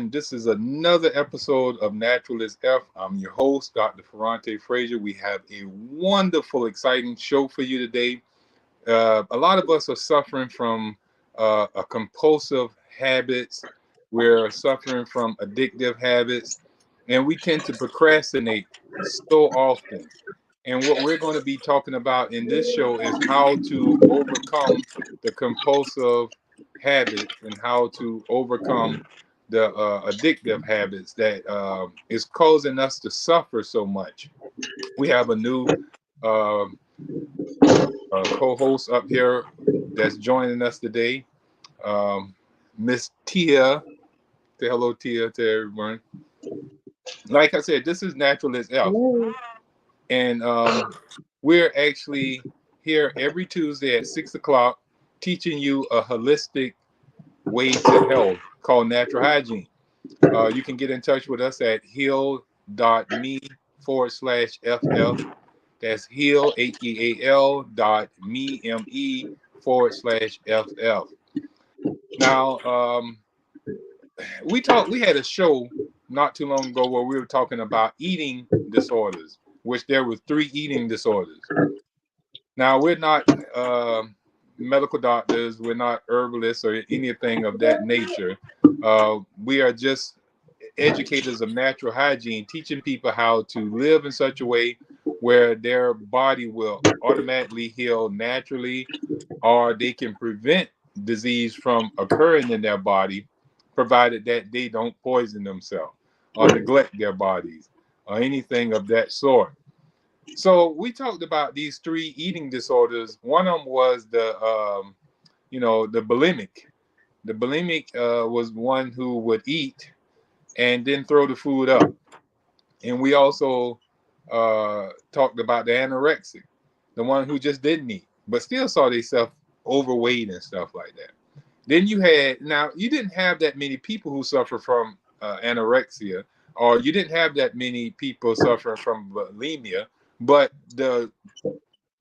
and this is another episode of Naturalist F. I'm your host, Dr. Ferrante Frazier. We have a wonderful, exciting show for you today. A lot of us are suffering from a compulsive habits. We're suffering from addictive habits, and we tend to procrastinate so often. And what we're going to be talking about in this show is how to overcome the compulsive habits and how to overcome the addictive habits that is causing us to suffer so much. We have a new uh, co-host up here that's joining us today, Miss Tia. Say hello, Tia, to everyone. Like I said, this is Naturalist F, Hello. and we're actually here every Tuesday at 6 o'clock teaching you a holistic way to health called natural hygiene. You can get in touch with us at heal.me/FF. That's heal, HEAL .me/FF. Now, we had a show not too long ago where we were talking about eating disorders, which there were 3 eating disorders. Now, we're not medical doctors, we're not herbalists or anything of that nature. We are just educators of natural hygiene, teaching people how to live in such a way where their body will automatically heal naturally, or they can prevent disease from occurring in their body, provided that they don't poison themselves or neglect their bodies or anything of that sort. So we talked about these 3 eating disorders. One of them was the bulimic. The bulimic was one who would eat and then throw the food up. And we also talked about the anorexic, the one who just didn't eat, but still saw themselves overweight and stuff like that. Then you didn't have that many people who suffer from anorexia, or you didn't have that many people suffering from bulimia, but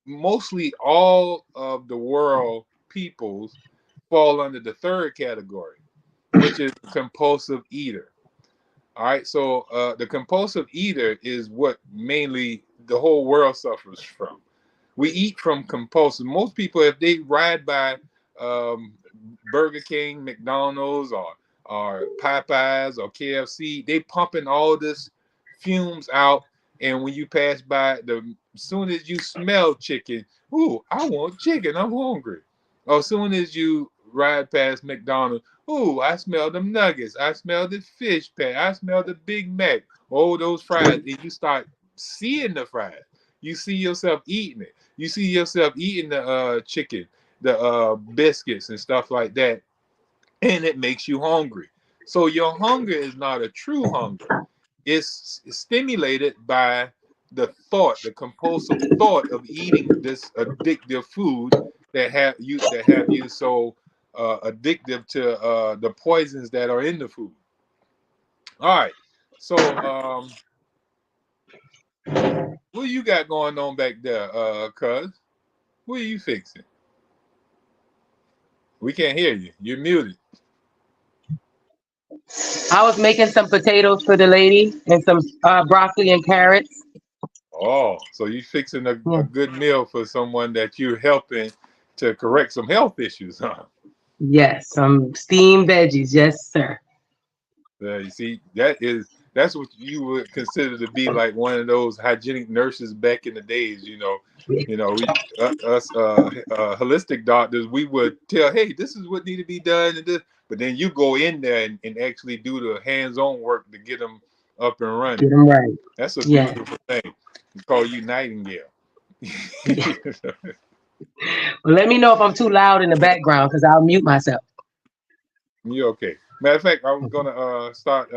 mostly all of the world peoples fall under the 3rd category, which is compulsive eater. All right, so the compulsive eater is what mainly the whole world suffers from. We eat from compulsive. Most people, if they ride by um, Burger King, McDonald's, or Popeyes or KFC, they pumping all this fumes out. And when you pass by, as soon as you smell chicken, ooh, I want chicken. I'm hungry. Or as soon as you ride past McDonald's, ooh, I smell them nuggets. I smell the fish pat. I smell the Big Mac. Oh, those fries. And you start seeing the fries. You see yourself eating it. You see yourself eating the chicken, the biscuits and stuff like that. And it makes you hungry. So your hunger is not a true hunger. It's stimulated by the compulsive thought of eating this addictive food that have you so addictive to the poisons that are in the food. All right. So what you got going on back there, cuz? What are you fixing? We can't hear you. You're muted. I was making some potatoes for the lady and some broccoli and carrots. Oh, so you fixing a Yeah. good meal for someone that you're helping to correct some health issues, huh? Yes, some steamed veggies. Yes, sir. You see, that's what you would consider to be like one of those hygienic nurses back in the days. Us holistic doctors, we would tell, hey, this is what need to be done, and this. But then you go in there and actually do the hands-on work to get them up and running. Get them right. That's a Yeah. beautiful thing. We call you Nightingale. Well, let me know if I'm too loud in the background because I'll mute myself. You okay? Matter of fact, I was gonna start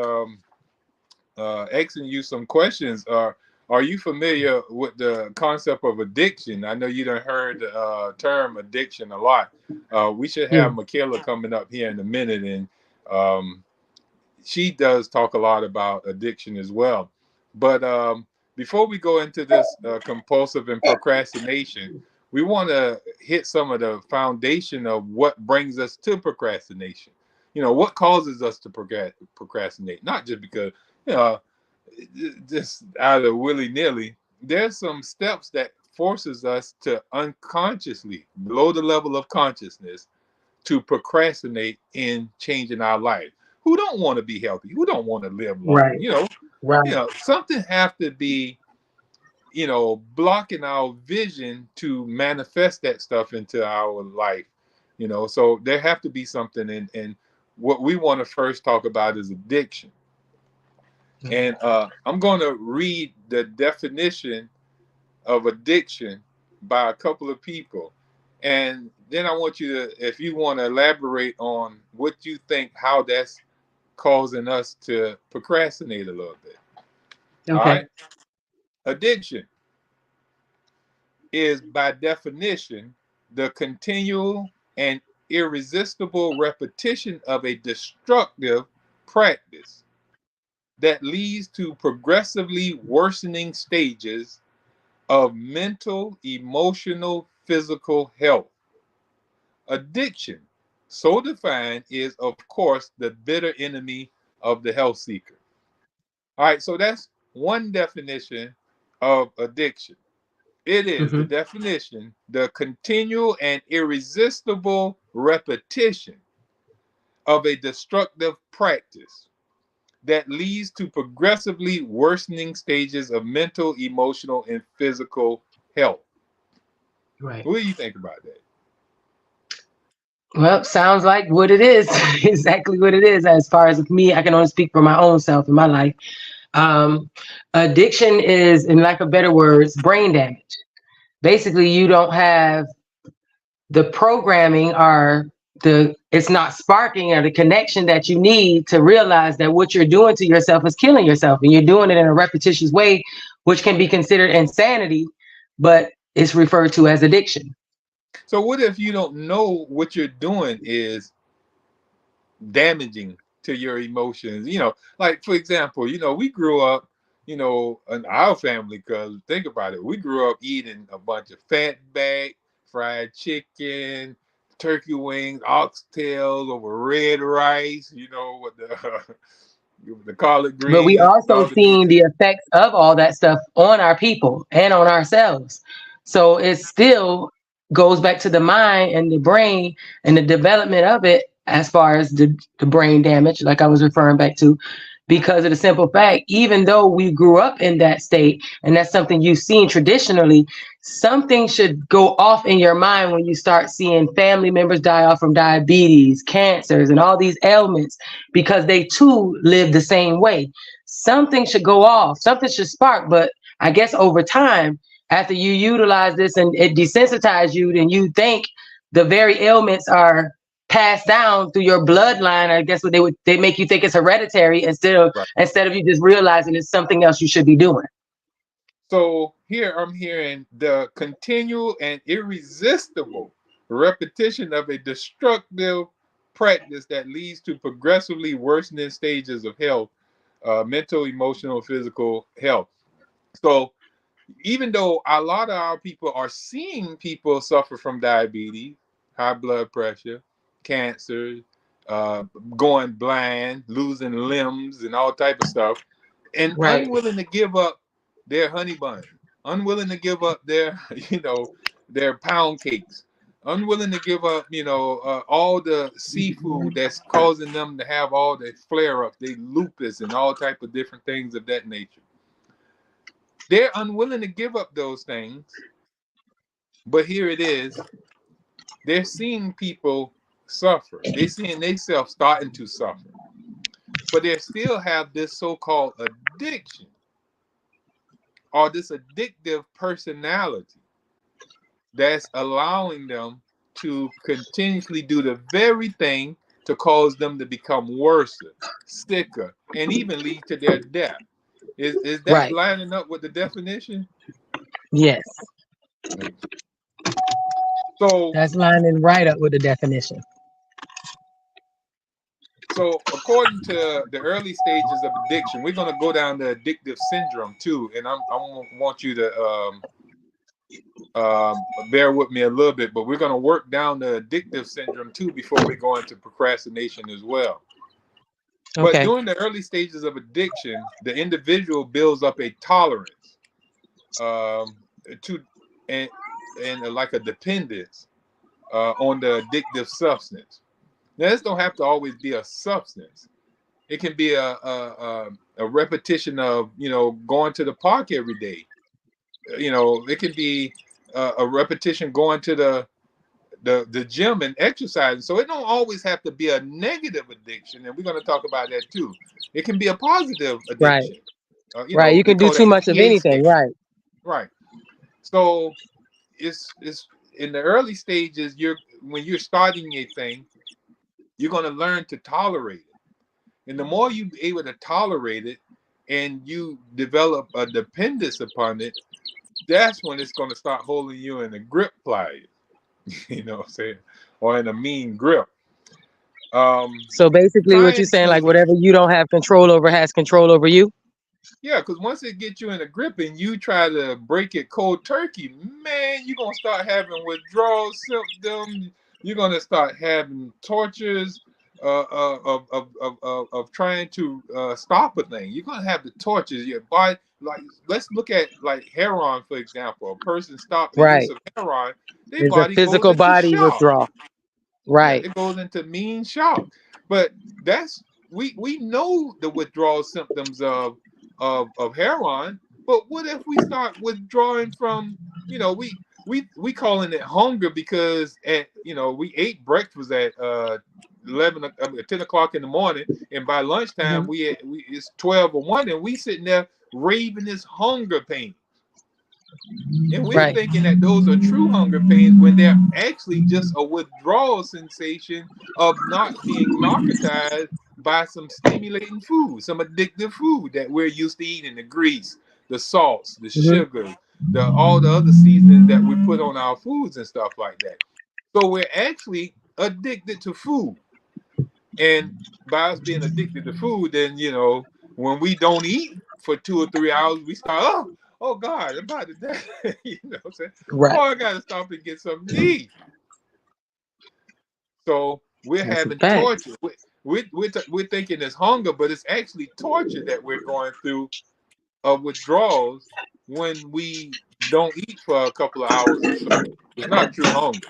asking you some questions. Are you familiar with the concept of addiction? I know you done heard the term addiction a lot. We should Yeah. have Michaela coming up here in a minute, and um, she does talk a lot about addiction as well. But before we go into this compulsive and procrastination, we want to hit some of the foundation of what brings us to procrastination. What causes us to procrastinate? Not just because, you know, just out of willy-nilly. There's some steps that forces us to unconsciously, below the level of consciousness, to procrastinate in changing our life. Who don't want to be healthy? Who don't want to live long? Right. Right. Something have to be, blocking our vision to manifest that stuff into our life. So there have to be something, and what we want to first talk about is addiction. And I'm going to read the definition of addiction by a couple of people. And then I want you to, if you want to elaborate on what you think, how that's causing us to procrastinate a little bit. All Okay. right. Addiction is, by definition, the continual and irresistible repetition of a destructive practice that leads to progressively worsening stages of mental, emotional, physical health. Addiction, so defined, is, of course, the bitter enemy of the health seeker. All right, so that's one definition of addiction. It is the Hmm. definition, the continual and irresistible repetition of a destructive practice that leads to progressively worsening stages of mental, emotional, and physical health. Right. What do you think about that? Well, sounds like what it is. Exactly what it is. As far as me, I can only speak for my own self in my life. Um, Addiction is, in lack of better words, brain damage. Basically, you don't have the programming or it's not sparking or the connection that you need to realize that what you're doing to yourself is killing yourself, and you're doing it in a repetitious way, which can be considered insanity, but it's referred to as addiction. So what if you don't know what you're doing is damaging to your emotions? Like, for example, we grew up, in our family, because think about it, we grew up eating a bunch of fat back, fried chicken, turkey wings, oxtails over red rice, with the collard But we greens and also all the seeing pieces. the effects of all that stuff on our people and on ourselves. So it still goes back to the mind and the brain and the development of it, as far as the brain damage, like I was referring back to, because of the simple fact, even though we grew up in that state and that's something you've seen traditionally, something should go off in your mind when you start seeing family members die off from diabetes, cancers, and all these ailments, because they too live the same way. Something should go off, something should spark. But I guess over time, after you utilize this and it desensitizes you, then you think the very ailments are passed down through your bloodline. I guess what they make you think it's hereditary, Right. instead of you just realizing it's something else you should be doing. So here I'm hearing the continual and irresistible repetition of a destructive practice that leads to progressively worsening stages of health, mental, emotional, physical health. So even though a lot of our people are seeing people suffer from diabetes, high blood pressure, cancer, uh, going blind, losing limbs, and all type of stuff, and Right. unwilling to give up their honey bun, unwilling to give up their, their pound cakes, unwilling to give up, all the seafood that's causing them to have all the flare ups, they lupus and all type of different things of that nature. They're unwilling to give up those things, but here it is. They're seeing people suffer. They're seeing themselves starting to suffer, but they still have this so-called addiction or this addictive personality that's allowing them to continuously do the very thing to cause them to become worse, sicker, and even lead to their death. Is that Right. lining up with the definition? Yes. So That's lining right up with the definition. So, according to the early stages of addiction, we're going to go down the addictive syndrome too, and I want you to Bear with me a little bit, but we're going to work down the addictive syndrome too before we go into procrastination as well. But Okay. during the early stages of addiction, the individual builds up a tolerance um, to and like a dependence on the addictive substance. Now, this don't have to always be a substance. It can be a repetition of going to the park every day. It can be a repetition going to the gym and exercising. So it don't always have to be a negative addiction, and we're going to talk about that too. It can be a positive Right. addiction. Right. You We can do call too that the much of EA anything. scale. Right. Right. So it's in the early stages. When you're starting a thing, you're going to learn to tolerate it, and the more you're able to tolerate it, and you develop a dependence upon it, that's when it's going to start holding you in a grip pliers. You know what I'm saying? Or in a mean grip. So basically, what Trying you're saying, like to, whatever you don't have control over has control over you. yeah, because once it gets you in a grip and you try to break it cold turkey, man, you're going to start having withdrawal symptoms. You're going to start having tortures of trying to stop a thing. You're going to have the tortures. Your body, like, let's look at like heroin, for example. A person stops the use Right. of heroin, their There's a body goes physical into body shock. withdrawal. Yeah, Right. it goes into mean shock. But that's we know the withdrawal symptoms of heroin. But what if we start withdrawing from, we calling it hunger because we ate breakfast at 10 o'clock in the morning, and by lunchtime Hmm. we it's 12 or 1, and we sitting there raving this hunger pain. And we're Right. thinking that those are true hunger pains when they're actually just a withdrawal sensation of not being narcotized by some stimulating food, some addictive food that we're used to eating, the grease, the salts, the Hmm. sugar, all the other seasonings that we put on our foods and stuff like that. So we're actually addicted to food. And by us being addicted to food, then when we don't eat for 2 or 3 hours, we start, oh God, I'm about to die. You know what I'm saying? Right. Oh, I gotta stop and get something to eat. So we're That's a having fact. torture. We're thinking it's hunger, but it's actually torture that we're going through of withdrawals when we don't eat for a couple of hours or so. It's not true hunger.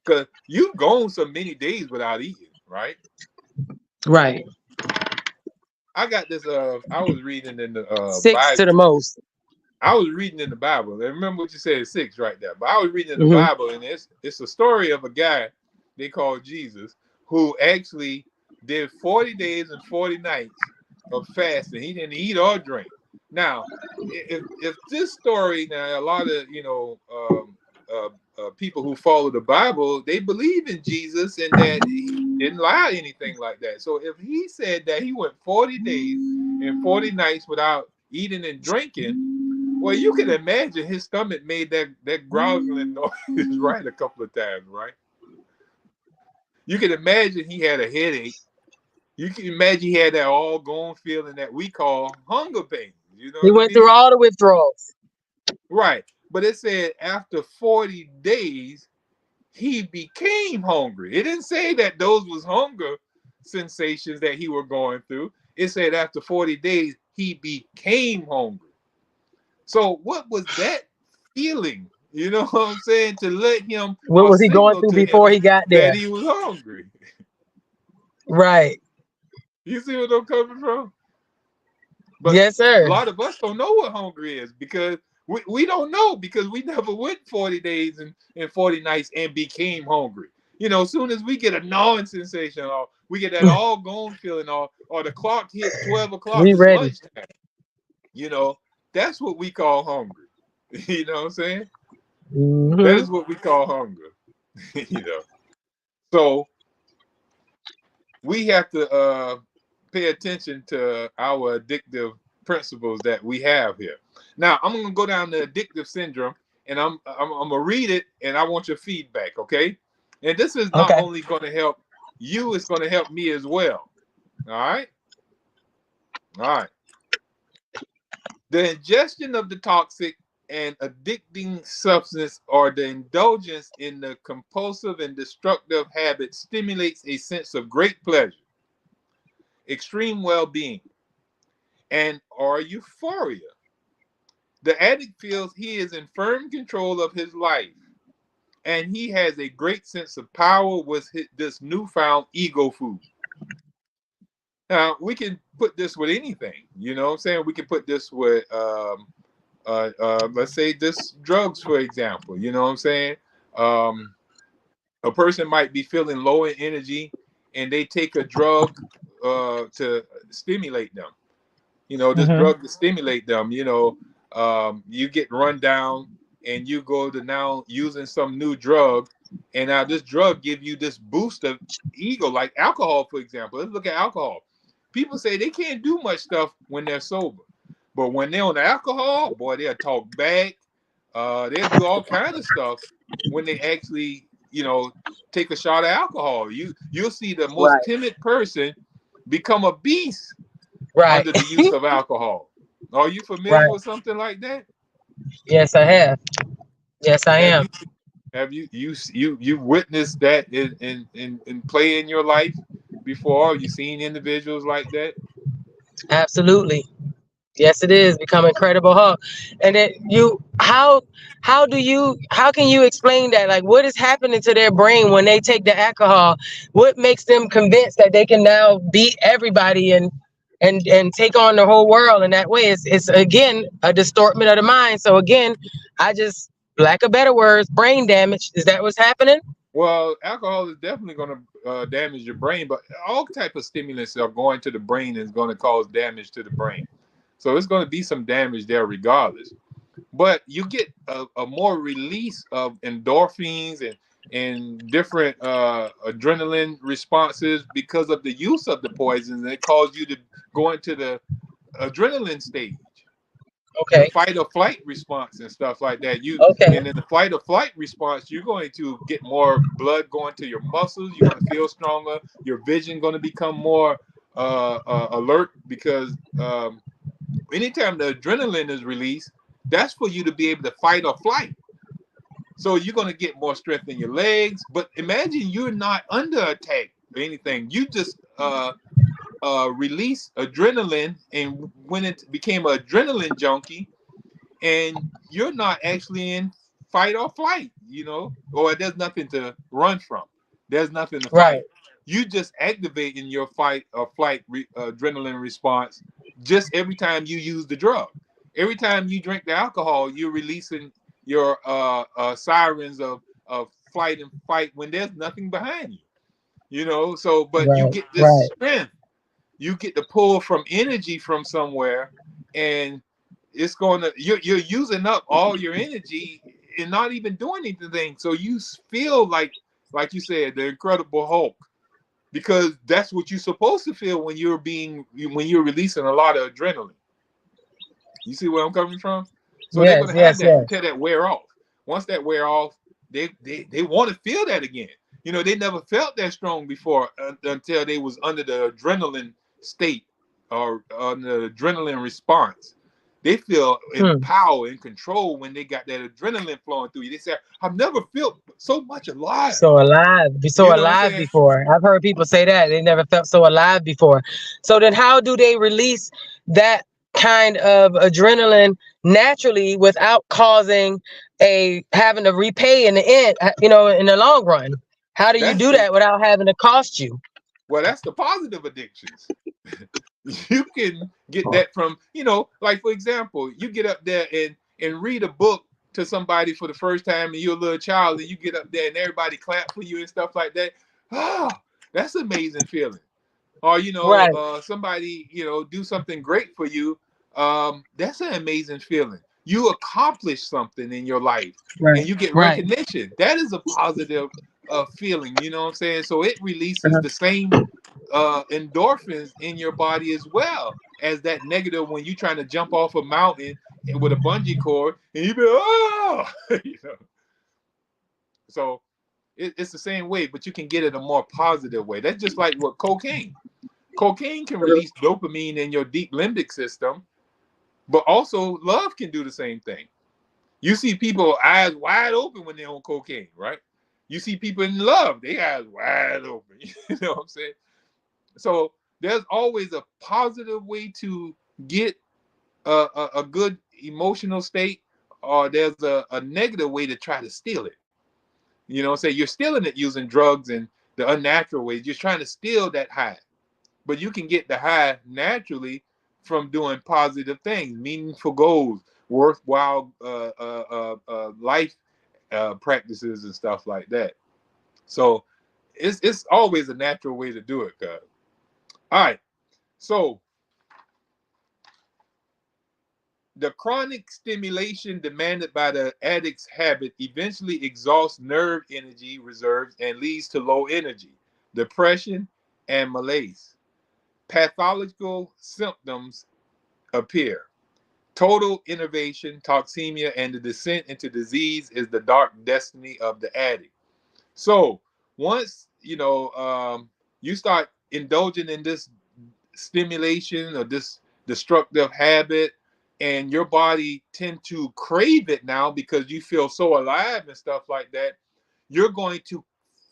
Because you've gone so many days without eating, right? Right. I got this. I was reading in the Six to the Bible. most. I was reading in the Bible. And remember what you said, 6 right there. But I was reading in the Hmm. Bible, and it's a story of a guy they call Jesus who actually did 40 days and 40 nights of fasting. He didn't eat or drink. Now, if this story, now a lot of people who follow the Bible, they believe in Jesus and that he didn't lie, anything like that. So if he said that he went 40 days and 40 nights without eating and drinking, well, you can imagine his stomach made that growling noise right a couple of times, right? You can imagine he had a headache. You can imagine he had that all gone feeling that we call hunger pains. You know He what I went through mean? all the withdrawals. Right. But it said after 40 days, he became hungry. It didn't say that those was hunger sensations that he were going through. It said after 40 days, he became hungry. So what was that feeling? You know what I'm saying? To let him What or was he going signal through to before him he got that there? he was hungry. Right. You see what I'm coming from? But Yes, a sir. lot of us don't know what hungry is because we don't know because we never went 40 days and 40 nights and became hungry. As soon as we get a gnawing sensation or we get that all gone feeling or the clock hit 12 o'clock, We it's ready. lunchtime. You know, that's what we call hungry. You know what I'm saying? That Hmm. is what we call hunger. you know. So we have to pay attention to our addictive principles that we have here. Now I'm gonna go down the addictive syndrome, and I'm gonna read it, and I want your feedback, okay? And this is not Okay. only going to help you; it's going to help me as well. All right, all right. The ingestion of the toxic an addicting substance or the indulgence in the compulsive and destructive habit stimulates a sense of great pleasure, extreme well-being, and or euphoria. The addict feels he is in firm control of his life, and he has a great sense of power with this newfound ego food. Now, we can put this with anything, you know what I'm saying? We can put this with, let's say, this drugs, for example, you know what I'm saying? Um, a person might be feeling low in energy and they take a drug to stimulate them. You know, this Hmm. drug to stimulate them, you know, you get run down and you go to now using some new drug, and now this drug give you this boost of ego, like alcohol, for example. Let's look at alcohol. People say they can't do much stuff when they're sober, but when they're on the alcohol, boy, they'll talk back. They'll do all kinds of stuff when they actually, you know, take a shot of alcohol. You'll see the most Right. timid person become a beast Right. under the use of alcohol. Are you familiar Right. with something like that? Yes, I have. Yes, I Have am. you have you witnessed that in play in your life before? Have you seen individuals like that? Absolutely. Yes, it is become incredible, huh? And then how can you explain that? Like, what is happening to their brain when they take the alcohol? What makes them convinced that they can now beat everybody and take on the whole world in that way? It's again a distortment of the mind. So again, I just, lack of better words, brain damage. Is that what's happening? Well, alcohol is definitely going to damage your brain, but all type of stimulants are going to the brain is going to cause damage to the brain. So it's going to be some damage there regardless. But you get a more release of endorphins and different adrenaline responses because of the use of the poisons, and it causes you to go into the adrenaline stage, the Okay. fight or flight response and stuff like that. You Okay. and in the fight or flight response, you're going to get more blood going to your muscles. You're going to feel stronger. Your vision going to become more alert because anytime the adrenaline is released, that's for you to be able to fight or flight. So you're going to get more strength in your legs. But imagine you're not under attack or anything. You just release adrenaline, and when it became an adrenaline junkie, and you're not actually in fight or flight, you know, or there's nothing to run from. There's nothing to Right. fight. You just activating your fight or flight adrenaline response just every time you use the drug. Every time you drink the alcohol, you're releasing your sirens of flight and fight when there's nothing behind you. You know, so but you Right. get this Right. strength, you get the pull from energy from somewhere, and it's going to you're using up all your energy and not even doing anything. So you feel like you said, the Incredible Hulk, because that's what you're supposed to feel when you're releasing a lot of adrenaline. You see where I'm coming from? So they're Yes. going to have Yes. that Yes. until that wear off. Once that wear off, they want to feel that again. You know, they never felt that strong before until they was under the adrenaline state or on the adrenaline response. They feel in Hmm. power and control when they got that adrenaline flowing through you. They say, "I've never felt so much alive." So alive, be You so know what I'm alive saying? before. I've heard people say that they never felt so alive before. So then, how do they release that kind of adrenaline naturally without causing a having to repay in the end? In the long run, how do you That's do the that without having to cost you? well, that's the positive addictions. You can get that from, you know, like for example, you get up there and read a book to somebody for the first time and you're a little child and you get up there and everybody clap for you and stuff like that. Ah, that's an amazing feeling. Or you know, Right, somebody, you know, do something great for you. That's an amazing feeling. You accomplish something in your life right, and you get right. recognition. That is a positive feeling, you know what I'm saying? So it releases Uh-huh. the same endorphins in your body as well as that negative when you're trying to jump off a mountain with a bungee cord and you be oh you know. So it's the same way, but you can get it a more positive way. That's just like what cocaine can release dopamine in your deep limbic system, but also love can do the same thing. You see people eyes wide open when they're on cocaine, right? You see people in love, they eyes wide open. You know what I'm saying? So there's always a positive way to get a good emotional state, or there's a negative way to try to steal it. You know, say you're stealing it using drugs and the unnatural ways. You're trying to steal that high, but you can get the high naturally from doing positive things, meaningful goals, worthwhile life practices and stuff like that. So it's always a natural way to do it, guys. All right. So the chronic stimulation demanded by the addict's habit eventually exhausts nerve energy reserves and leads to low energy, depression, and malaise. Pathological symptoms appear. Total innervation, toxemia, and the descent into disease is the dark destiny of the addict. So once you start indulging in this stimulation or this destructive habit, and your body tend to crave it now because you feel so alive and stuff like that, you're going to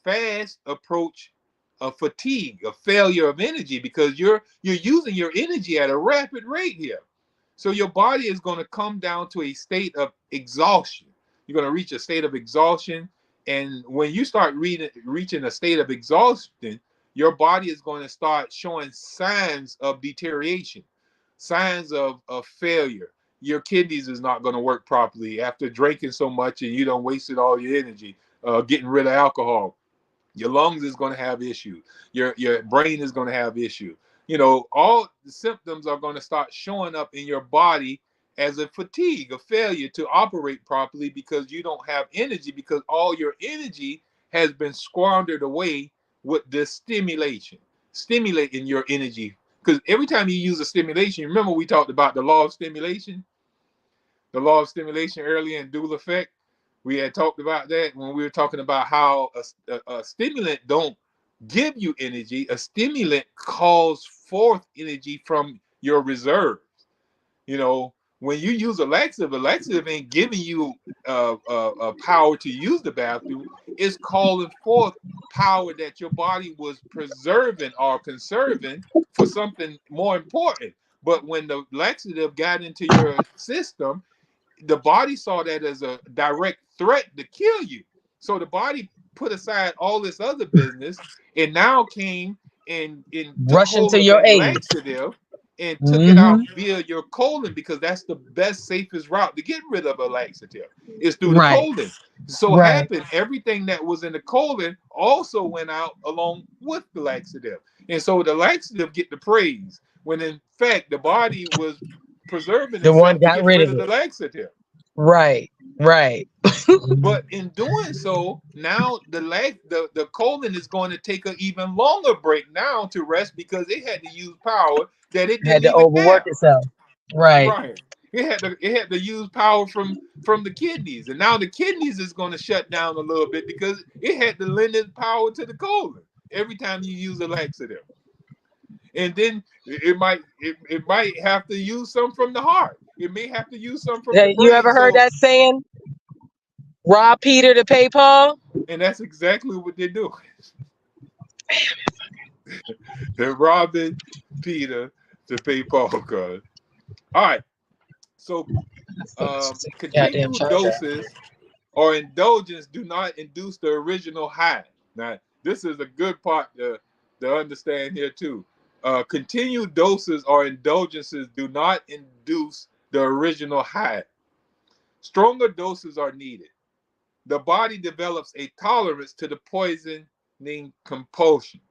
fast approach a fatigue, a failure of energy, because you're using your energy at a rapid rate here. So your body is going to come down to a state of exhaustion. You're going to reach a state of exhaustion. And when you start reaching a state of exhaustion, your body is going to start showing signs of deterioration, signs of failure. Your kidneys is not going to work properly after drinking so much and you don't wasted all your energy getting rid of alcohol. Your lungs is going to have issues. Your brain is going to have issues. All the symptoms are going to start showing up in your body as a fatigue, a failure to operate properly because you don't have energy, because all your energy has been squandered away with this stimulating your energy. Because every time you use a stimulation, remember we talked about the law of stimulation earlier in dual effect. We had talked about that when we were talking about how a stimulant don't give you energy. A stimulant calls forth energy from your reserves. When you use a laxative ain't giving you power to use the bathroom. It's calling forth power that your body was preserving or conserving for something more important. But when the laxative got into your system, the body saw that as a direct threat to kill you. So the body put aside all this other business and now came and took Rushing hold to of your that aid. laxative and took it Hmm. out via your colon, because that's the best, safest route to get rid of a laxative is through the Right. colon. So Right. happened everything that was in the colon also went out along with the laxative. And so the laxative get the praise when in fact the body was preserving The one itself to got get rid rid of of the it. laxative. Right. Right. But in doing so, now the colon is going to take an even longer break now to rest because it had to use power that it Had didn't to even overwork have. itself. Right. Right. It had to use power from the kidneys, and now the kidneys is going to shut down a little bit because it had to lend its power to the colon every time you use a laxative. And then it might have to use some from the heart. It may have to use some from the Hey, you brain. ever heard So, that saying? Rob Peter to pay Paul? and that's exactly what they're doing. They're robbing Peter to pay Paul card. All right. So Take the goddamn continued charger out. doses or indulgence do not induce the original high. Now, this is a good part to understand here too. Continued doses or indulgences do not induce the original high. Stronger doses are needed. The body develops a tolerance to the poisoning compulsion.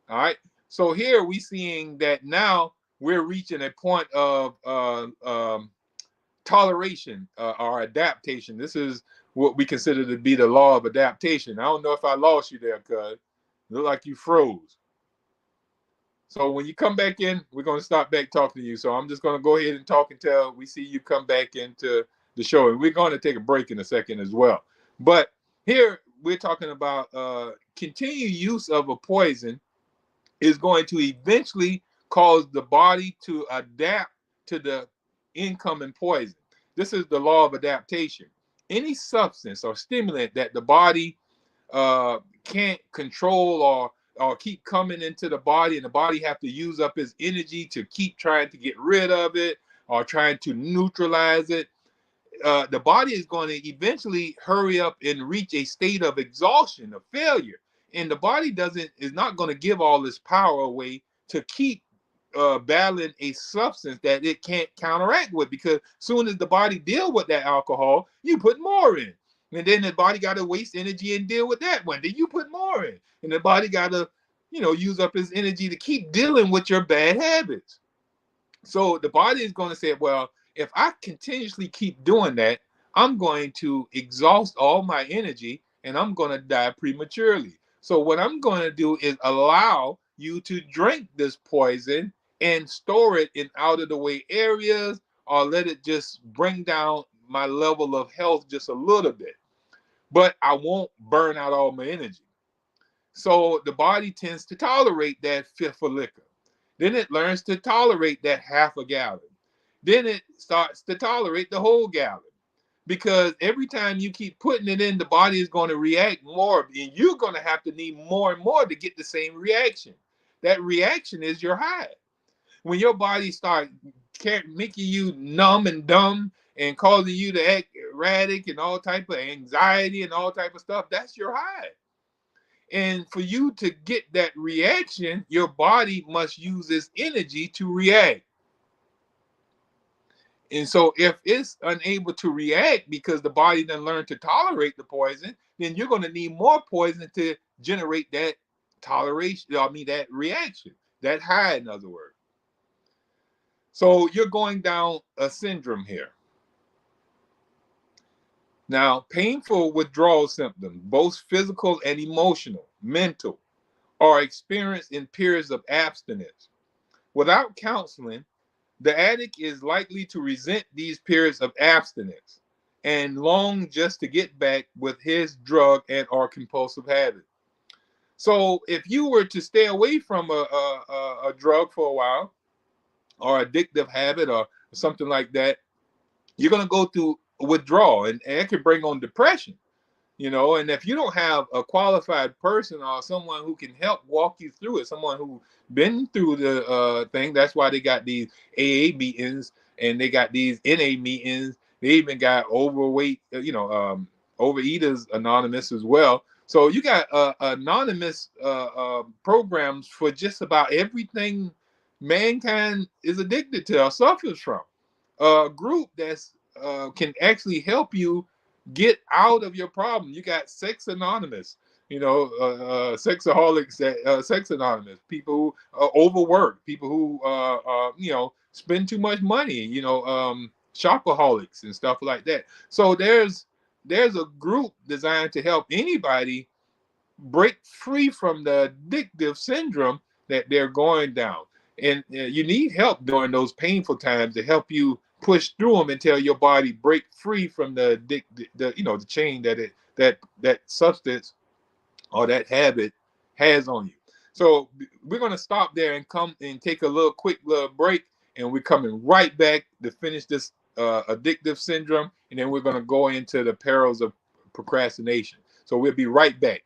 All right. So here we seeing that now we're reaching a point of toleration or adaptation. This is what we consider to be the law of adaptation. I don't know if I lost you there, cuz. Look like you froze. So when you come back in, we're going to stop back talking to you. So I'm just going to go ahead and talk until we see you come back into the show. And we're going to take a break in a second as well. But here we're talking about continued use of a poison is going to eventually cause the body to adapt to the incoming poison. This is the law of adaptation. any substance or stimulant that the body can't control or keep coming into the body, and the body have to use up its energy to keep trying to get rid of it or trying to neutralize it, the body is going to eventually hurry up and reach a state of exhaustion, of failure. And the body is not going to give all this power away to keep battling a substance that it can't counteract with, because soon as the body deal with that alcohol, you put more in. And then the body got to waste energy and deal with that one. Then you put more in. And the body got to, use up its energy to keep dealing with your bad habits. So the body is going to say, well, if I continuously keep doing that, I'm going to exhaust all my energy and I'm going to die prematurely. So what I'm going to do is allow you to drink this poison and store it in out of the way areas, or let it just bring down my level of health just a little bit. But I won't burn out all my energy. So the body tends to tolerate that fifth of liquor. Then it learns to tolerate that half a gallon. Then it starts to tolerate the whole gallon. Because every time you keep putting it in, the body is going to react more, and you're going to have to need more and more to get the same reaction. That reaction is your high. When your body starts making you numb and dumb and causing you to act erratic and all type of anxiety and all type of stuff, that's your high. And for you to get that reaction, your body must use its energy to react. And so if it's unable to react because the body doesn't learn to tolerate the poison, then you're going to need more poison to generate that that reaction, that high, in other words. So you're going down a syndrome here. Now, painful withdrawal symptoms, both physical and emotional, mental, are experienced in periods of abstinence. Without counseling, the addict is likely to resent these periods of abstinence and long just to get back with his drug and or compulsive habit. So if you were to stay away from a drug for a while, or addictive habit or something like that, you're going to go through withdrawal, and it can bring on depression. And if you don't have a qualified person or someone who can help walk you through it, someone who been through the thing, that's why they got these AA meetings and they got these NA meetings. They even got overweight, Overeaters Anonymous as well. So you got anonymous programs for just about everything mankind is addicted to or suffers from. A group that's can actually help you get out of your problem. You got Sex Anonymous, sexaholics, Sex Anonymous, people who overwork, people who spend too much money, shopaholics and stuff like that. So there's a group designed to help anybody break free from the addictive syndrome that they're going down. And you need help during those painful times to help you push through them until your body break free from the chain that substance or that habit has on you. So we're going to stop there and come and take a quick little break, and we're coming right back to finish this addictive syndrome, and then we're going to go into the perils of procrastination. So we'll be right back.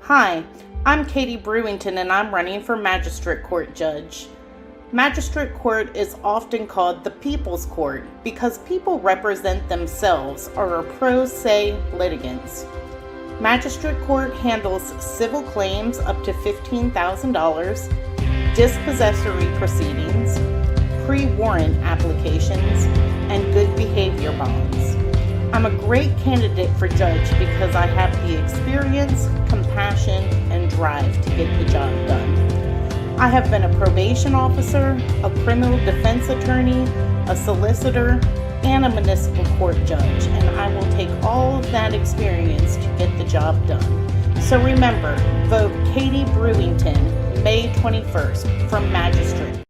Hi, I'm Katie Brewington and I'm running for Magistrate Court Judge. Magistrate court is often called the people's court because people represent themselves or are pro se litigants. Magistrate court handles civil claims up to $15,000, dispossessory proceedings, pre warrant applications, and good behavior bonds. I'm a great candidate for judge because I have the experience, compassion, and drive to get the job done. I have been a probation officer, a criminal defense attorney, a solicitor, and a municipal court judge, and I will take all of that experience to get the job done. So remember, vote Katie Brewington, May 21st, from Magistrate.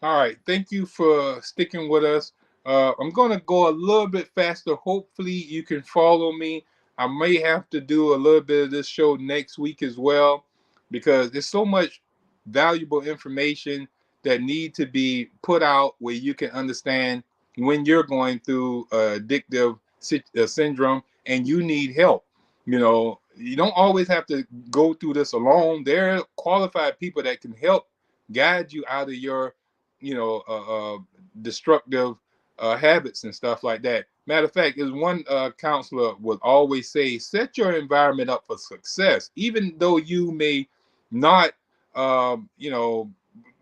All right, thank you for sticking with us. I'm going to go a little bit faster. Hopefully, you can follow me. I may have to do a little bit of this show next week as well because there's so much valuable information that need to be put out where you can understand when you're going through addictive syndrome and you need help. You know, you don't always have to go through this alone. There are qualified people that can help guide you out of your you know, destructive habits and stuff like that. Matter of fact, is one counselor would always say, set your environment up for success, even though you may not, you know,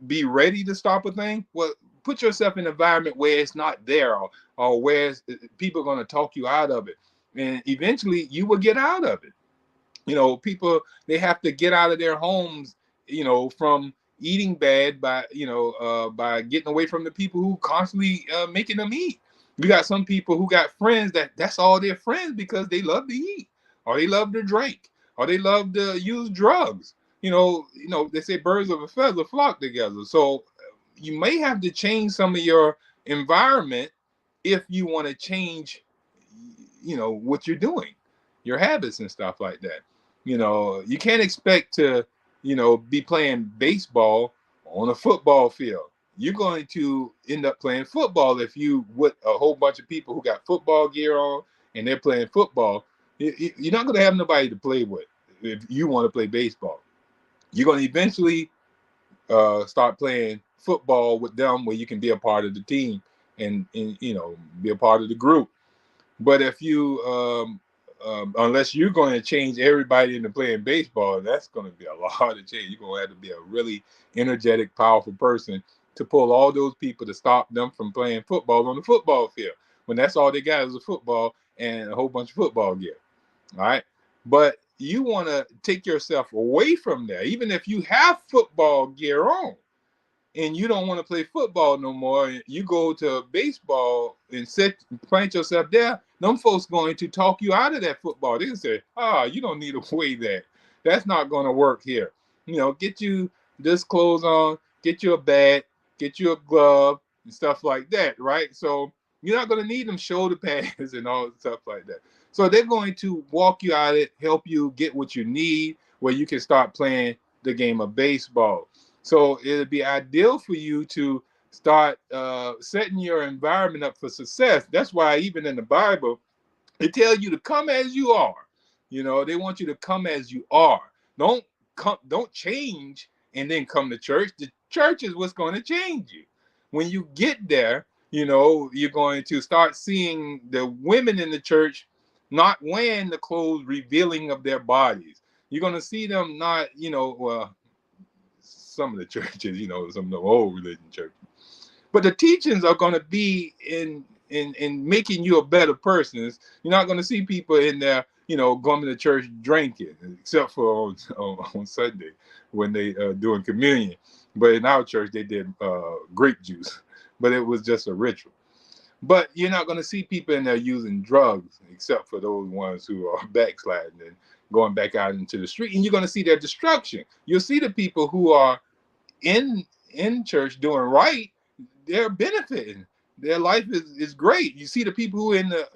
be ready to stop a thing. Well, put yourself in an environment where it's not there, or where people are going to talk you out of it, and eventually you will get out of it. You know, people, they have to get out of their homes, you know, from eating bad by by getting away from the people who constantly making them eat. You got some people who got friends that's all their friends because they love to eat, or they love to drink, or they love to use drugs. They say birds of a feather flock together. So you may have to change some of your environment if you want to change, what you're doing, your habits and stuff like that. You can't expect to, be playing baseball on a football field. You're going to end up playing football if you with a whole bunch of people who got football gear on and they're playing football. You're not going to have nobody to play with if you want to play baseball. You're going to eventually start playing football with them where you can be a part of the team and be a part of the group. But if you, unless you're going to change everybody into playing baseball, that's going to be a lot of change. You're going to have to be a really energetic, powerful person to pull all those people to stop them from playing football on the football field when that's all they got is a football and a whole bunch of football gear. All right. But you want to take yourself away from that, even if you have football gear on and you don't want to play football no more, you go to baseball and plant yourself there, them folks going to talk you out of that football. They can say, you don't need to weigh that. That's not going to work here. Get you this clothes on, get you a bat, get you a glove, and stuff like that, right? So you're not going to need them shoulder pads and all stuff like that. So they're going to walk you out of it, help you get what you need, where you can start playing the game of baseball. So it'd be ideal for you to start setting your environment up for success. That's why even in the Bible, they tell you to come as you are. They want you to come as you are. Don't change and then come to church. The church is what's going to change you. When you get there, you're going to start seeing the women in the church not wearing the clothes revealing of their bodies. You're going to see them not, some of the churches, some of the old religion churches. But the teachings are going to be in making you a better person. You're not going to see people in there, going to church drinking, except for on Sunday when they doing communion. But in our church, they did grape juice, but it was just a ritual. But you're not going to see people in there using drugs, except for those ones who are backsliding and going back out into the street. And you're going to see their destruction. You'll see the people who are in church doing right, they're benefiting. Their life is great. You see the people who in the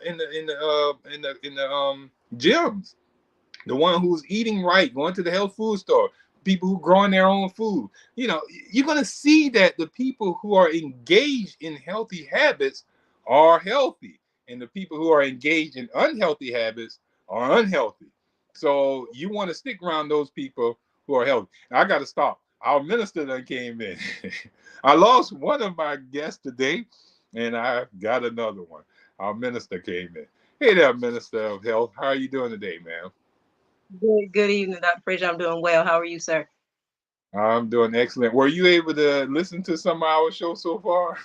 gyms, the one who's eating right, going to the health food store, people who growing their own food. You're gonna see that the people who are engaged in healthy habits are healthy, and the people who are engaged in unhealthy habits are unhealthy. So you want to stick around those people who are healthy. Now, I got to stop. Our minister done came in. I lost one of my guests today, and I got another one. Our minister came in. Hey there, Minister of Health. How are you doing today, ma'am? Good evening, Dr. Frazier. I'm doing well. How are you, sir? I'm doing excellent. Were you able to listen to some of our show so far?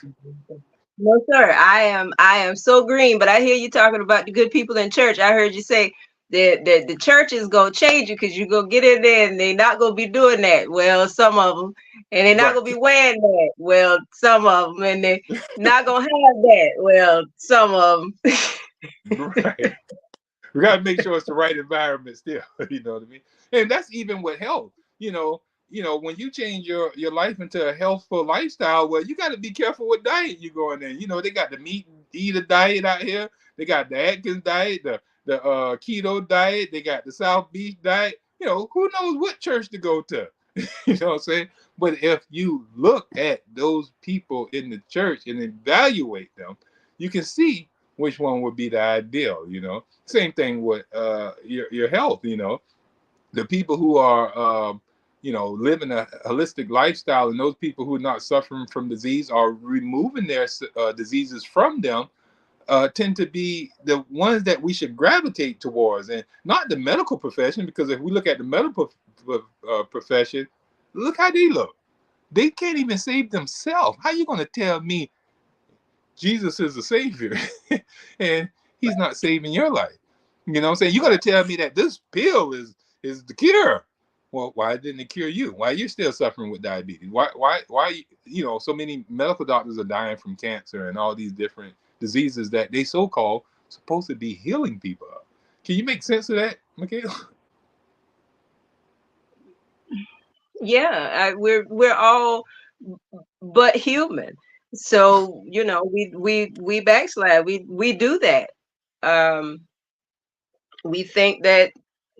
No, sir. I am so green, but I hear you talking about the good people in church. I heard you say that the church is gonna change you because you go get in there and they're not gonna be doing that. Well, some of them, and they're not Right. gonna be wearing that. Well, some of them, and they're not gonna have that. Well, some of them. Right. We got to make sure it's the right environment still. You know what I mean? And that's even with health. When you change your life into a healthful lifestyle, well, you got to be careful what diet you're going in. They got the meat eater diet out here. They got the Atkins diet, the keto diet. They got the South Beach diet. Who knows what church to go to? You know what I'm saying? But if you look at those people in the church and evaluate them, you can see which one would be the ideal. Same thing with your health. The people who are living a holistic lifestyle, and those people who are not suffering from disease are removing their diseases from them, tend to be the ones that we should gravitate towards, and not the medical profession. Because if we look at the medical profession, look how they look. They can't even save themselves. How you going to tell me Jesus is the savior and he's not saving your life? You know what I'm saying? You got to tell me that this pill is the cure. Well, why didn't it cure you? Why are you still suffering with diabetes? Why so many medical doctors are dying from cancer and all these different diseases that they so-called supposed to be healing people of. Can you make sense of that, Michaela? Yeah, we're all but human. So, we backslide. We do that. Um, we think that,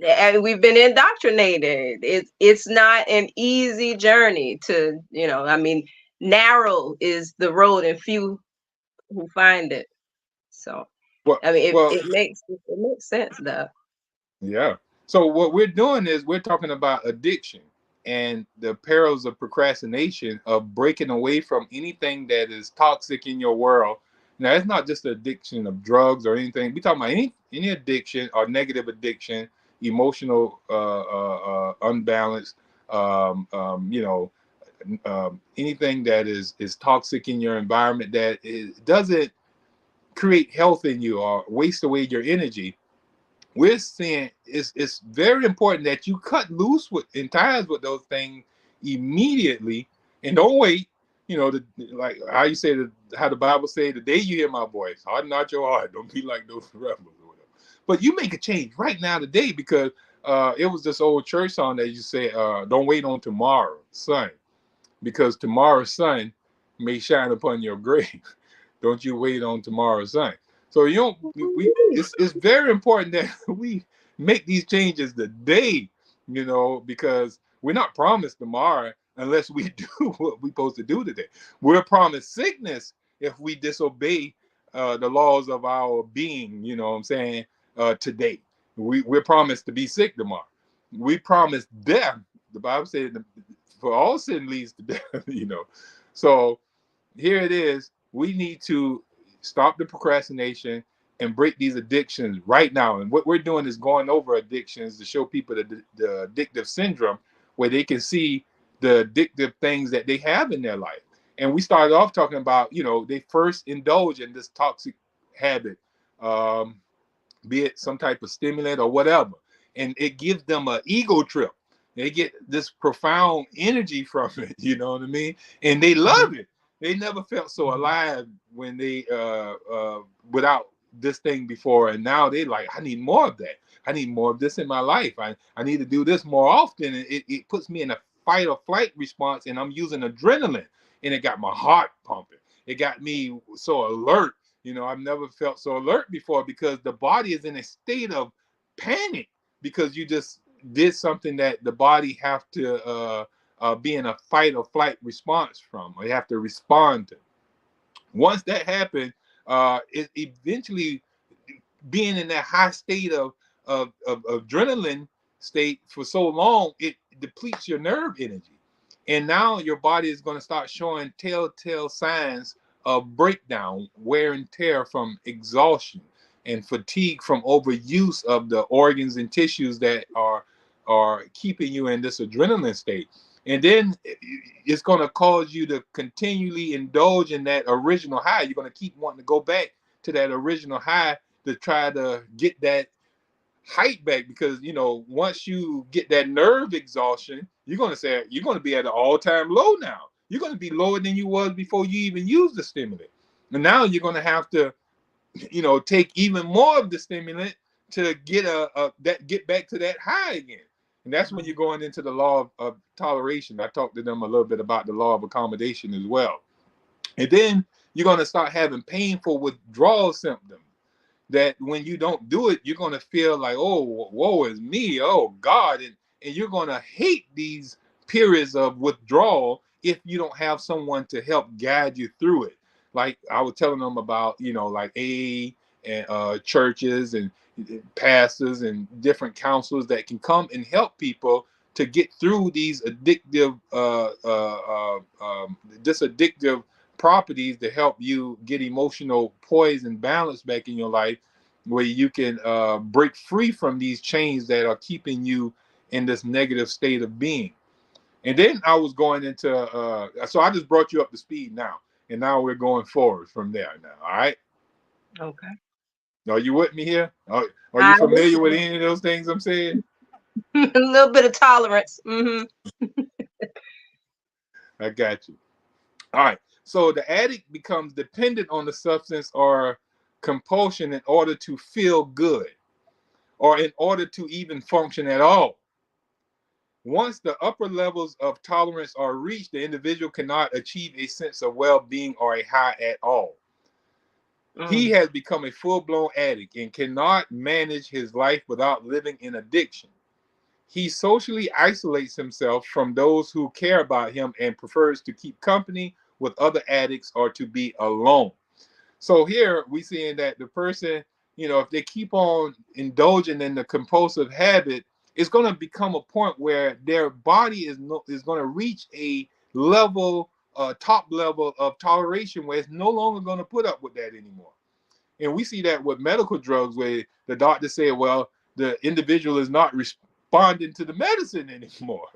and we've been indoctrinated. It's not an easy journey to, I mean, narrow is the road and few who find it. So, Well, I mean, well, it makes sense though. yeah. So what we're doing is we're talking about addiction and the perils of procrastination, of breaking away from anything that is toxic in your world. Now, it's not just the addiction of drugs or anything. We're talking about any addiction or negative addiction, emotional unbalance, anything that is toxic in your environment doesn't create health in you or waste away your energy. We're saying it's very important that you cut loose in ties with those things immediately, and don't wait. Like how you say, how the Bible say, the day you hear my voice, harden not your heart. Don't be like those rebels or whatever. But you make a change right now today, because it was this old church song that you say, don't wait on tomorrow, son, because tomorrow's sun may shine upon your grave. Don't you wait on tomorrow's sun. So you don't. It's very important that we make these changes today. Because we're not promised tomorrow unless we do what we're supposed to do today. We're promised sickness if we disobey the laws of our being. You know what I'm saying? Today, we're promised to be sick tomorrow. We promised death. The Bible said, for all sin leads to death. So here it is. We need to stop the procrastination and break these addictions right now. And what we're doing is going over addictions to show people the addictive syndrome, where they can see the addictive things that they have in their life. And we started off talking about, they first indulge in this toxic habit, um, be it some type of stimulant or whatever, and it gives them an ego trip. They get this profound energy from it, you know what I mean? And they love it. They never felt so alive when they without this thing before, and now they like, I need more of that. I need more of this in my life. I need to do this more often. And it puts me in a fight or flight response, and I'm using adrenaline, and it got my heart pumping. It got me so alert. I've never felt so alert before, because the body is in a state of panic, because you just did something that the body have to be in a fight or flight response from, or you have to respond to. Once that happened, it eventually, being in that high state of adrenaline state for so long, it depletes your nerve energy. And now your body is going to start showing telltale signs of breakdown, wear and tear from exhaustion, and fatigue from overuse of the organs and tissues that are keeping you in this adrenaline state. And then it's going to cause you to continually indulge in that original high. You're going to keep wanting to go back to that original high to try to get that height back, because once you get that nerve exhaustion, you're going to say you're going to be at an all-time low. Now you're going to be lower than you was before you even used the stimulant, and now you're going to have to take even more of the stimulant to get back to that high again. And that's when you're going into the law of toleration. I talked to them a little bit about the law of accommodation as well. And then you're going to start having painful withdrawal symptoms that when you don't do it, you're going to feel like, oh, woe is me, oh God. And you're going to hate these periods of withdrawal if you don't have someone to help guide you through it. Like I was telling them about, like AA and churches and pastors and different counselors that can come and help people to get through these addictive, this addictive properties to help you get emotional poise and balance back in your life, where you can break free from these chains that are keeping you in this negative state of being. And then I was going into so I just brought you up to speed now, and now we're going forward from there now. All right, Okay. are you with me here? Are you I familiar with any of those things I'm saying? a little bit of tolerance. I got you. All right. So the addict becomes dependent on the substance or compulsion in order to feel good, or in order to even function at all. Once the upper levels of tolerance are reached, the individual cannot achieve a sense of well-being or a high at all. He has become a full-blown addict and cannot manage his life without living in addiction. He socially isolates himself from those who care about him and prefers to keep company with other addicts or to be alone. So here we seeing that the person, if they keep on indulging in the compulsive habit, it's going to become a point where their body is going to reach a level, top level of toleration, where it's no longer going to put up with that anymore. And we see that with medical drugs, where the doctor said, well, the individual is not responding to the medicine anymore.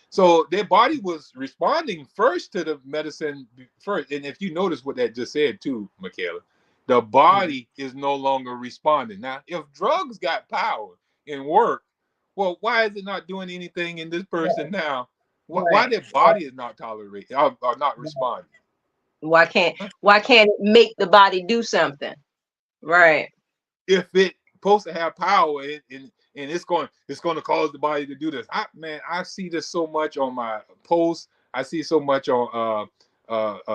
So their body was responding first to the medicine first. And if you notice what that just said too, Michaela, the body is no longer responding. Now, if drugs got power and work, well, why is it not doing anything in this person now? Why Right. their body is not tolerating or not responding? Why can't it make the body do something? Right. If it's supposed to have power and it's going to cause the body to do this. I see this so much on my posts. I see so much on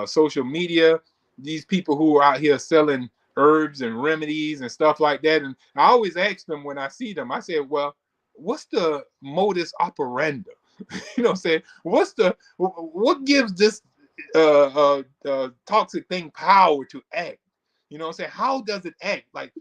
social media. These people who are out here selling herbs and remedies and stuff like that. And I always ask them when I see them, I say, well, what's the modus operandi? You know what I'm saying? What gives this toxic thing power to act? You know what I'm saying? How does it act? Like,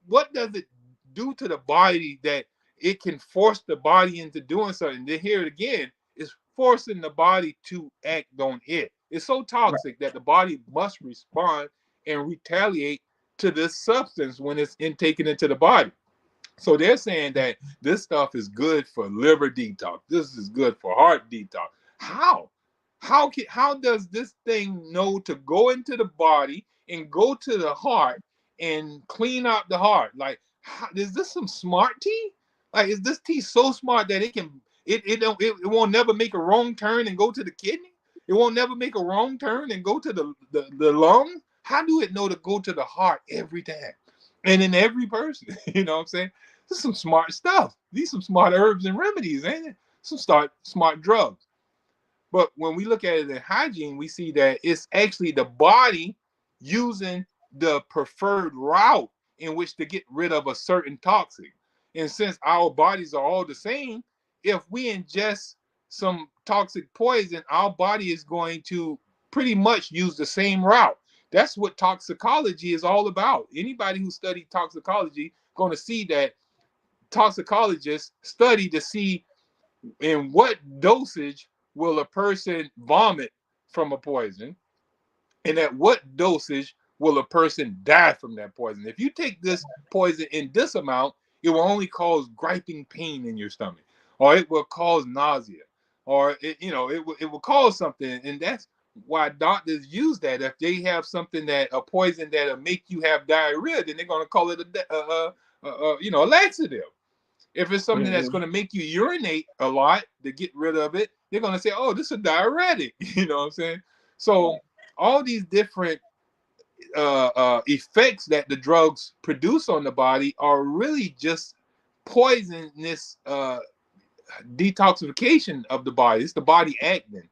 what does it do to the body that it can force the body into doing something? Then hear it again, it's forcing the body to act on it. It's so toxic that the body must respond and retaliate to this substance when it's intaken into the body. So they're saying that this stuff is good for liver detox. This is good for heart detox. How? How does this thing know to go into the body and go to the heart and clean out the heart? Like, is this some smart tea? Like, is this tea so smart that it won't never make a wrong turn and go to the kidney? It won't never make a wrong turn and go to the lung? How do it know to go to the heart every time? And in every person, you know what I'm saying? This is some smart stuff. These some smart herbs and remedies, ain't it? Some smart drugs. But when we look at it in hygiene, we see that it's actually the body using the preferred route in which to get rid of a certain toxic. And since our bodies are all the same, if we ingest some toxic poison, our body is going to pretty much use the same route. That's what toxicology is all about. Anybody who studied toxicology going to see that toxicologists study to see in what dosage will a person vomit from a poison, and at what dosage will a person die from that poison. If you take this poison in this amount, it will only cause griping pain in your stomach, or it will cause nausea, or it will cause something, and that's why doctors use that. If they have something that a poison that'll make you have diarrhea, then they're gonna call it a laxative. If it's something that's Mhm. going to make you urinate a lot to get rid of it, they're going to say, "Oh, this is a diuretic." You know what I'm saying? So all these different effects that the drugs produce on the body are really just poisonous detoxification of the body. It's the body acting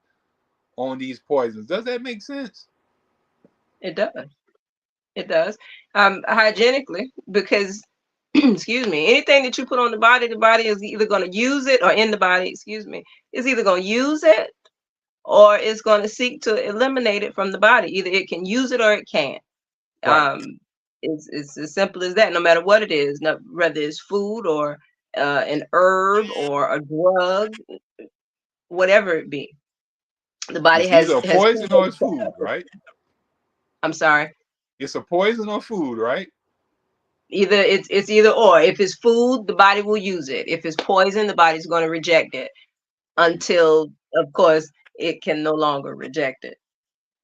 on these poisons. Does that make sense? It does. It does. Hygienically, because excuse me, anything that you put on the body is either going to use it, or in the body, excuse me, is either going to use it or it's going to seek to eliminate it from the body. Either it can use it or it can't. Right. It's as simple as that. No matter what it is, whether it's food or an herb or a drug, whatever it be, the body It's either a has two poison or ways it's to food, right? I'm sorry. It's a poison or food, right? Either it's either or. If it's food, the body will use it. If it's poison, the body's going to reject it There you go. until, of course, it can no longer reject it.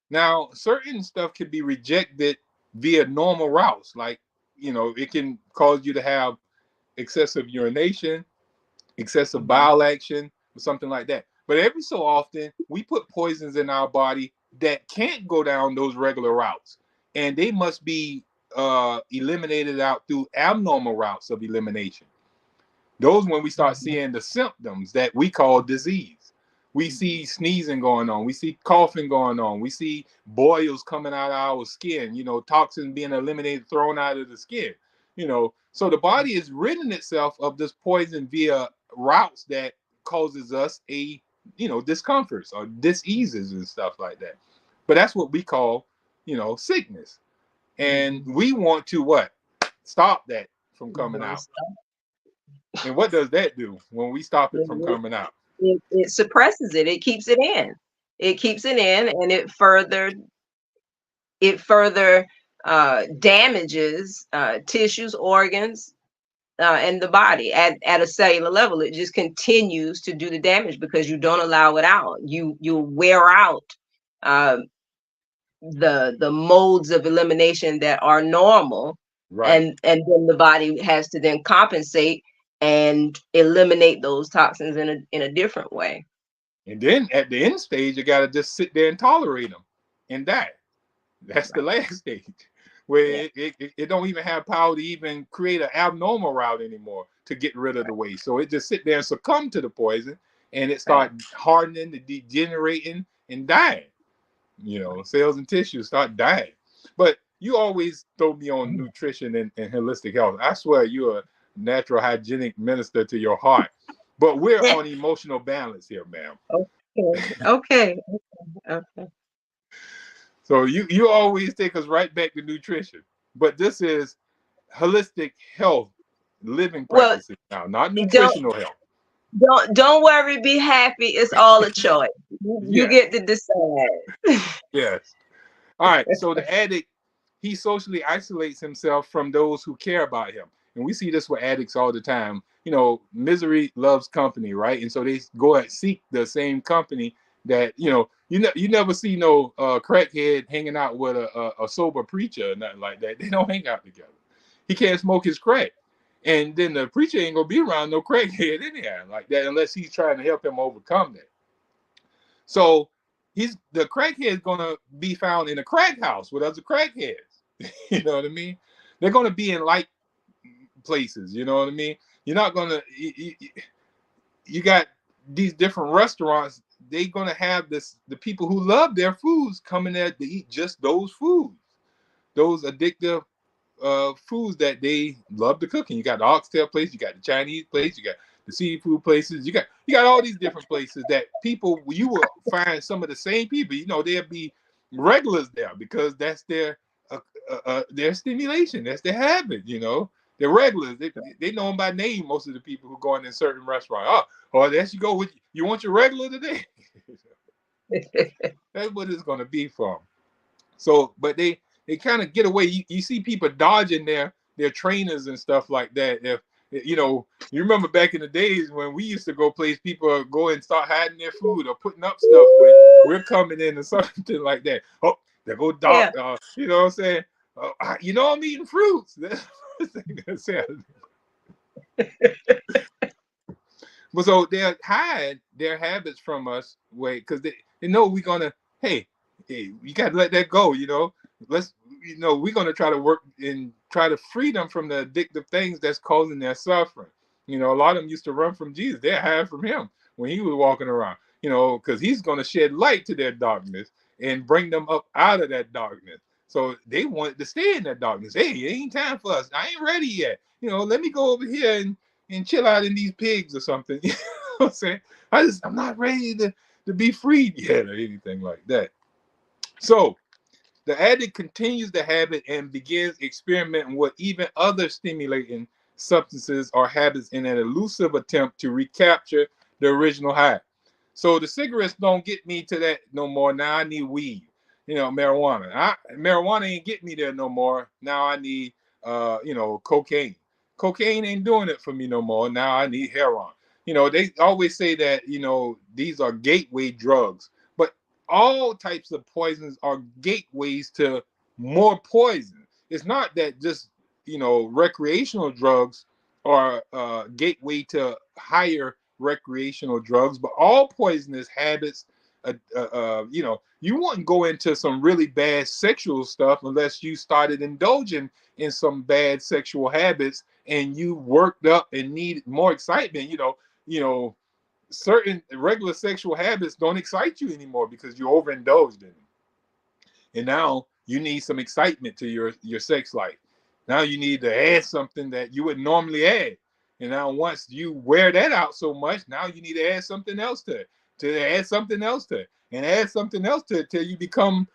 Now, certain stuff can be rejected via normal routes, like it can cause you to have excessive urination, excessive Mhm. bowel action, or something like that. But every so often, we put poisons in our body that can't go down those regular routes, and they must be eliminated out through abnormal routes of elimination. Those when we start Mhm. seeing the symptoms that we call disease. We see sneezing going on. We see coughing going on. We see boils coming out of our skin, toxins being eliminated, thrown out of the skin. So the body is ridding itself of this poison via routes that causes us discomforts or diseases and stuff like that. But that's what we call, sickness. And Mhm. we want to what? Stop that from You coming wanna out. stop And what does that do when we stop it from it. coming out? It suppresses it. It keeps it in. It keeps it in, and it further damages tissues, organs, and the body at a cellular level. It just continues to do the damage because you don't allow it out. You wear out uh, the modes of elimination that are normal, Right. and then the body has to then compensate and eliminate those toxins in a different way. And then at the end stage, you got to just sit there and tolerate them and die. That's the Right. last stage where Yeah. it don't even have power to even create an abnormal route anymore to get rid of the waste. So it just sit there and succumb to the poison, and it Right. start hardening, degenerating, and dying. Cells and tissues start dying. But you always throw me on nutrition and holistic health. I swear you're a natural hygienic minister to your heart. But we're Yeah. on emotional balance here, ma'am. Okay. Okay. Okay. So you always take us right back to nutrition. But this is holistic health living Well, practices now, not don't nutritional health. don't worry. Be happy. It's all a choice. You Yes, get to decide. yes. All right. So the addict, he socially isolates himself from those who care about him. And we see this with addicts all the time. Misery loves company, right? And so they go and seek the same company that, you never see no crackhead hanging out with a sober preacher or nothing like that. They don't hang out together. He can't smoke his crack. And then the preacher ain't gonna be around no crackhead anyhow like that unless he's trying to help him overcome that. So the crackhead is gonna be found in a crack house with other crackheads. You know what I mean? They're gonna be in like places. You know what I mean? You're not gonna. You got these different restaurants. They're gonna have the people who love their foods coming there to eat just those foods, those addictive foods that they love to cook. And you got the oxtail place, you got the Chinese place, you got the seafood places, you got all these different places that people you will find some of the same people. They'll be regulars there because that's their stimulation, that's their habit. They're regulars. They know them by name. Most of the people who go in certain restaurants. Oh, there you go. You want your regular today? That's what it's going to be for them. So, but they kind of get away. You see people dodging their trainers and stuff like that. If you remember back in the days when we used to go place, people go and start hiding their food or putting up stuff when we're coming in or something like that. Oh, there go Doc. Yeah. You know what I'm saying? I'm eating fruits. That's the thing that says. But so they'll hide their habits from us, because they know we're gonna. Hey, you gotta let that go. Let's. We're gonna try to work and try to free them from the addictive things that's causing their suffering. A lot of them used to run from Jesus. They hide from him when he was walking around. Because he's gonna shed light to their darkness and bring them up out of that darkness. So they wanted to stay in that darkness. Hey, it ain't time for us. I ain't ready yet. Let me go over here and chill out in these pigs or something. You know what I'm saying? I'm not ready to be freed yet or anything like that. So the addict continues the habit and begins experimenting with even other stimulating substances or habits in an elusive attempt to recapture the original high. So the cigarettes don't get me to that no more. Now I need weed, marijuana. Marijuana ain't get me there no more. Now I need, cocaine. Cocaine ain't doing it for me no more. Now I need heroin. They always say that, these are gateway drugs, but all types of poisons are gateways to more poison. It's not that just, recreational drugs are a gateway to higher recreational drugs, but all poisonous habits, you wouldn't go into some really bad sexual stuff unless you started indulging in some bad sexual habits and you worked up and needed more excitement. Certain regular sexual habits don't excite you anymore because you overindulged in them. And now you need some excitement to your sex life. Now you need to add something that you would normally add. And now once you wear that out so much, now you need to add something else to add something else and add something else till you become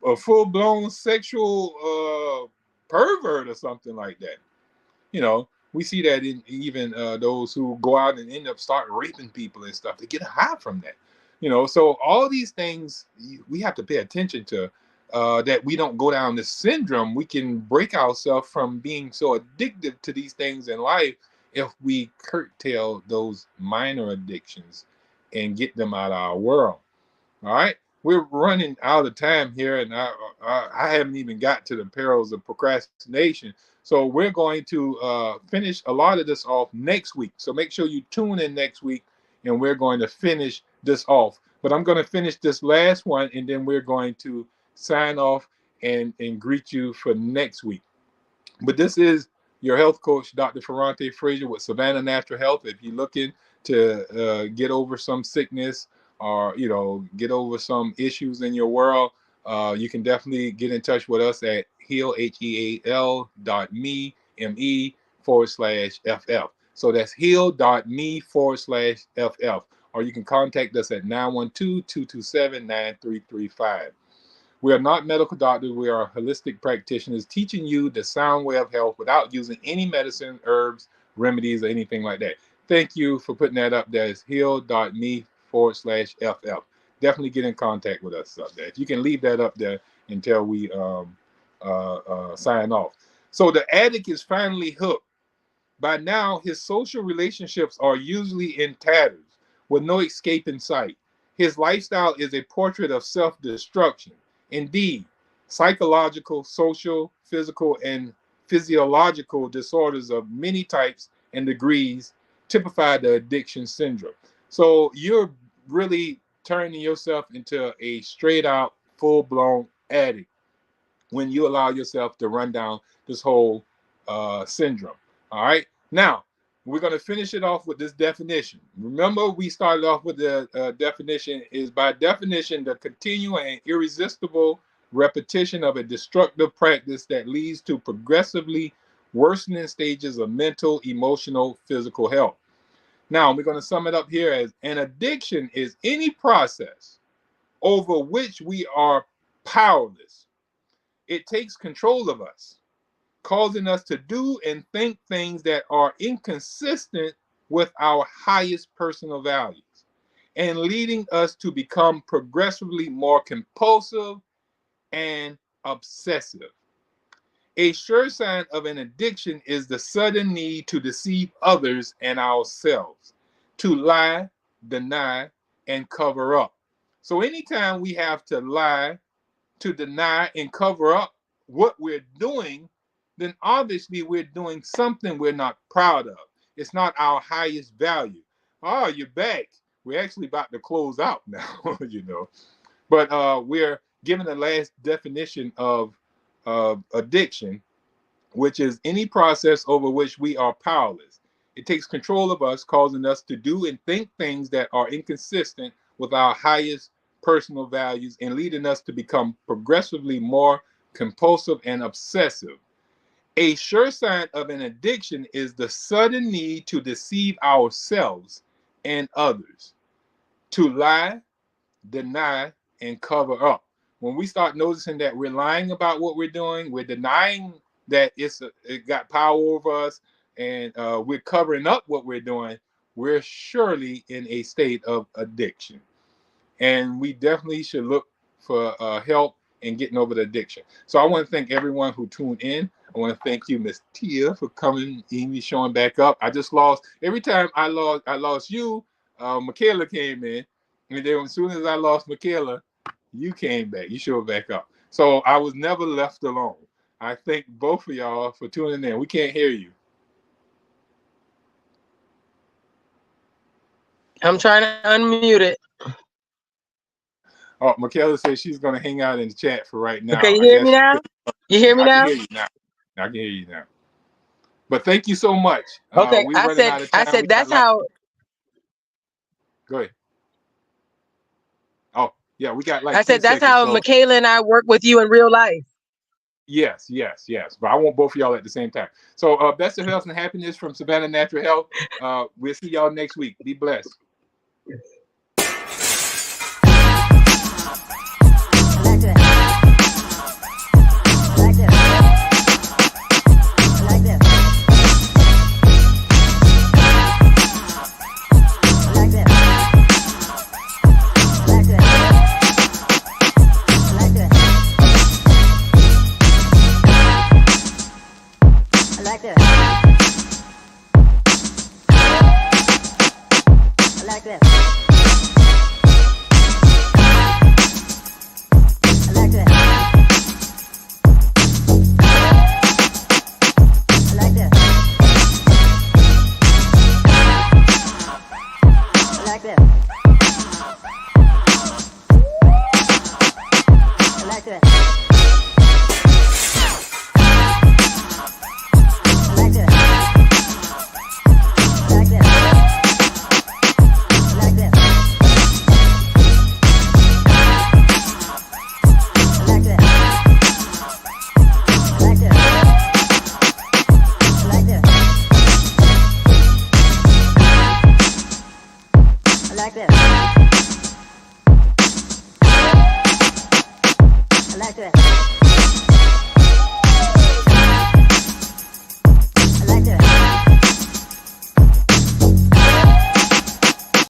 a full-blown sexual pervert or something like that. We see that in even those who go out and end up start raping people and stuff. They get high from that. So all these things we have to pay attention to, that we don't go down this syndrome. We can break ourselves from being so addictive to these things in life if we curtail those minor addictions and get them out of our world. All right, we're running out of time here, and I haven't even got to the perils of procrastination. So we're going to finish a lot of this off next week. So make sure you tune in next week, and we're going to finish this off. But I'm going to finish this last one, and then we're going to sign off and greet you for next week. But this is your health coach, Dr. Ferrante Frazier with Savannah Natural Health. If you're looking to get over some sickness or, get over some issues in your world, you can definitely get in touch with us at heal.me/FF. So that's heal.me/FF. Or you can contact us at 912-227-9335. We are not medical doctors. We are holistic practitioners teaching you the sound way of health without using any medicine, herbs, remedies, or anything like that. Thank you for putting that up there. It's heal.me/FF. Definitely get in contact with us up there. If you can leave that up there until we sign off. So the addict is finally hooked. By now, his social relationships are usually in tatters with no escape in sight. His lifestyle is a portrait of self-destruction. Indeed, psychological, social, physical, and physiological disorders of many types and degrees typify the addiction syndrome. So you're really turning yourself into a straight out, full blown addict when you allow yourself to run down this whole syndrome. All right. Now, we're going to finish it off with this definition. Remember, we started off with the definition is by definition the continual and irresistible repetition of a destructive practice that leads to progressively worsening stages of mental, emotional, physical health. Now, we're going to sum it up here as an addiction is any process over which we are powerless. It takes control of us, causing us to do and think things that are inconsistent with our highest personal values, and leading us to become progressively more compulsive and obsessive. A sure sign of an addiction is the sudden need to deceive others and ourselves, to lie, deny, and cover up. So, anytime we have to lie, to deny, and cover up what we're doing, then obviously we're doing something we're not proud of. It's not our highest value. Oh, you're back. We're actually about to close out now, you know. But we're given the last definition of addiction, which is any process over which we are powerless. It takes control of us, causing us to do and think things that are inconsistent with our highest personal values and leading us to become progressively more compulsive and obsessive. A sure sign of an addiction is the sudden need to deceive ourselves and others, to lie, deny, and cover up. When we start noticing that we're lying about what we're doing, we're denying that it got power over us, and we're covering up what we're doing, we're surely in a state of addiction. And we definitely should look for help in getting over the addiction. So I want to thank everyone who tuned in. I want to thank you, Miss Tia, for coming, Amy, showing back up. I just lost every time I lost you. Michaela came in, and then as soon as I lost Michaela, you came back. You showed back up. So I was never left alone. I thank both of y'all for tuning in. We can't hear you. I'm trying to unmute it. Oh, Michaela says she's going to hang out in the chat for right now. Okay, you hear me now? You hear me now? I can hear you now. I can hear you now. But thank you so much. Okay, we're running out of time. I said that's how. Go ahead. Oh, yeah, we got like I said that's seconds, how so... Michaela and I work with you in real life. Yes. But I want both of y'all at the same time. So best of health and happiness from Savannah Natural Health. We'll see y'all next week. Be blessed. like that.